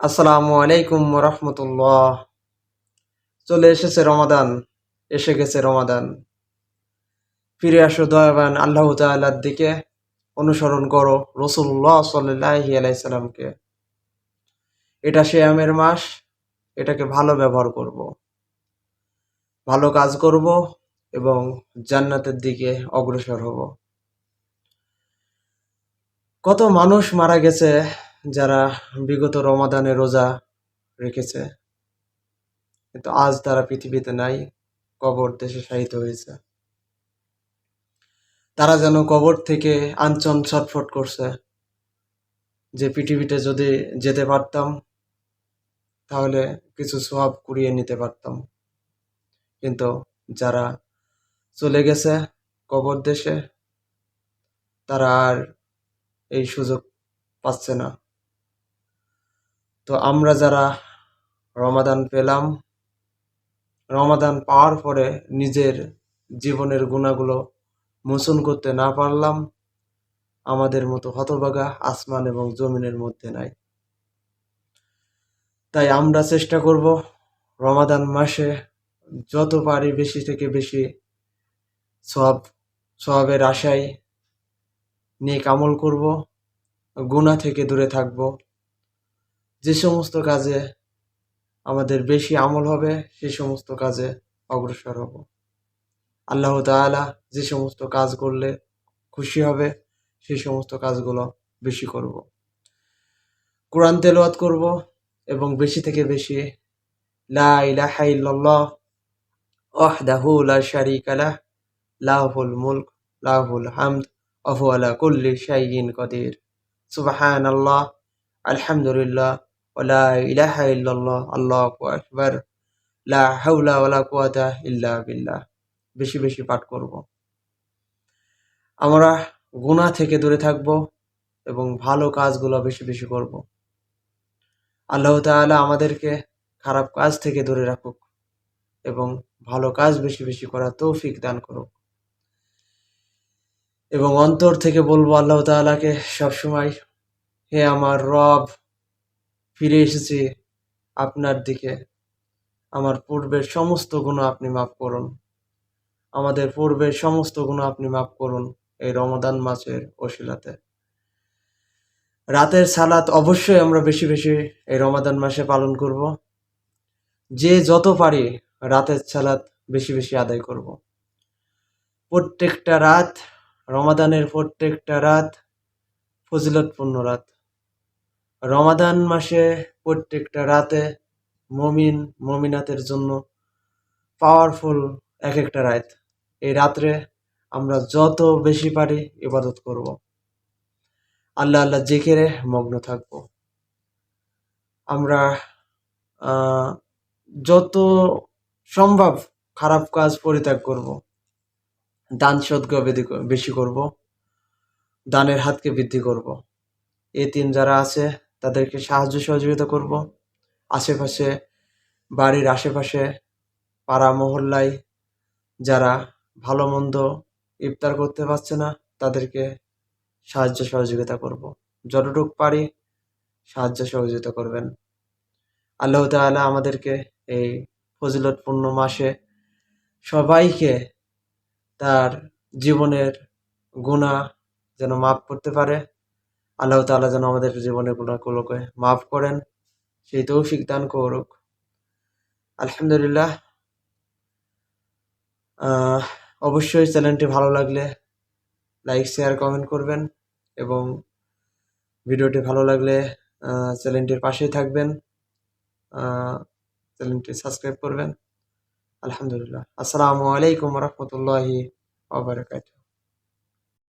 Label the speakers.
Speaker 1: আসসালামু আলাইকুম রহমতুল্লাহ। চলে এসেছে রমাদান, এসে গেছে রমাদান। ফিরে আসো দয়াবান আল্লাহ তাআলার দিকে, অনুসরণ করো রাসূলুল্লাহ সাল্লাল্লাহু আলাইহি সাল্লামকে। এটা সিয়ামের মাস, এটাকে ভালো ব্যবহার করব, ভালো কাজ করব এবং জান্নাতের দিকে অগ্রসর হব। কত মানুষ মারা গেছে যারা বিগত রমাদানে রোজা রেখেছে, কিন্তু আজ তারা পৃথিবীতে নাই, কবর দেশে শায়িত হয়েছে। তারা যেন কবর থেকে আনচন ছটফট করছে যে পৃথিবীতে যদি যেতে পারতাম তাহলে কিছু সওয়াব কুড়িয়ে নিতে পারতাম। কিন্তু যারা চলে গেছে কবর দেশে, তারা আর এই সুযোগ পাচ্ছে না। তো আমরা যারা রমাদান পেলাম, রমাদান পাওয়ার পরে নিজের জীবনের গুণাগুলো মোচন করতে না পারলাম, আমাদের মতো হতভাগা আসমান এবং জমিনের মধ্যে নাই। তাই আমরা চেষ্টা করব রমাদান মাসে যত পারি বেশি থেকে বেশি সওয়াবের আশায় নেক আমল করব, গুনাহ থেকে দূরে থাকব। যে সমস্ত কাজে আমাদের বেশি আমল হবে সেই সমস্ত কাজে অগ্রসর হব। আল্লাহ তাআলা যে সমস্ত কাজ করলে খুশি হবে সেই সমস্ত কাজগুলো বেশি করব। কোরআন তেলাওয়াত করব এবং বেশি থেকে বেশি লা ইলাহা ইল্লাল্লাহ ওয়াহদাহু লা শারীকা লাহ লাহুল মুলক লাহুল হামদ ওয়া হুয়া আলা কুল্লি শাইইন কাদির। সুবহানাল্লাহ, আলহামদুলিল্লাহ, ওয়া লা ইলাহা ইল্লাল্লাহ, আল্লাহু আকবার, লা হাওলা ওয়া লা কুওয়াতা ইল্লা বিল্লাহ। বেশি বেশি পাঠ করব। আমরা গুনাহ থেকে দূরে থাকব এবং ভালো কাজগুলো বেশি বেশি করব। আল্লাহ তাআলা আমাদেরকে খারাপ কাজ থেকে দূরে রাখুক এবং ভালো কাজ বেশি বেশি করার তৌফিক দান করুক। এবং অন্তর থেকে বলবো আল্লাহ তাআলাকে সবসময়, হে আমার রব, ফিরে এসেছি আপনার দিকে, আমার পূর্বের সমস্ত গুনাহ আপনি মাফ করুন, আমাদের পূর্বের সমস্ত গুনাহ আপনি মাফ করুন এই রমাদান মাসের ওসিলাতে। রাতের সালাত অবশ্যই আমরা বেশি বেশি এই রমাদান মাসে পালন করব। যে যত পারি রাতের সালাত বেশি বেশি আদায় করব। প্রত্যেকটা রাত, রমাদানের প্রত্যেকটা রাত ফজিলতপূর্ণ রাত। রমাদান মাসে প্রত্যেকটা রাতে মুমিন মুমিনাতের জন্য পাওয়ারফুল এক একটা রাত। এই রাত্রে আমরা যত বেশি পারি ইবাদত করব, আল্লাহ আল্লাহ জিকিরে মগ্ন থাকব। আমরা যত সম্ভব খারাপ কাজ পরিত্যাগ করব, দান সদকা বেশি করব, দানের হাতকে বৃদ্ধি করব। এতিম যারা আছে তাদেরকে সাহায্য সহযোগিতা করব। আশেপাশে, বাড়ির আশেপাশে, পাড়া মহল্লায় যারা ভালো মন্দ ইফতার করতে পারছে না তাদেরকে সাহায্য সহযোগিতা করব। যতটুকু পারি সাহায্য সহযোগিতা করবেন। আল্লাহ তাআলা আমাদেরকে এই ফজিলতপূর্ণ মাসে সবাইকে তার জীবনের গুনাহ যেন মাফ করতে পারে। আল্লাহ তাআলা যেন আমাদের জীবনের গুনাহগুলোকে মাফ করেন, সেই তৌফিক দান করুক। আলহামদুলিল্লাহ। অবশ্যই চ্যানেলটি ভালো লাগলে লাইক, শেয়ার, কমেন্ট করবেন এবং ভিডিওটি ভালো লাগলে চ্যানেলটির পাশেই থাকবেন, চ্যানেলটি সাবস্ক্রাইব করবেন। আলহামদুলিল্লাহ। আসসালামু আলাইকুম রহমতুল্লাহি ওয়া বারাকাতুহু।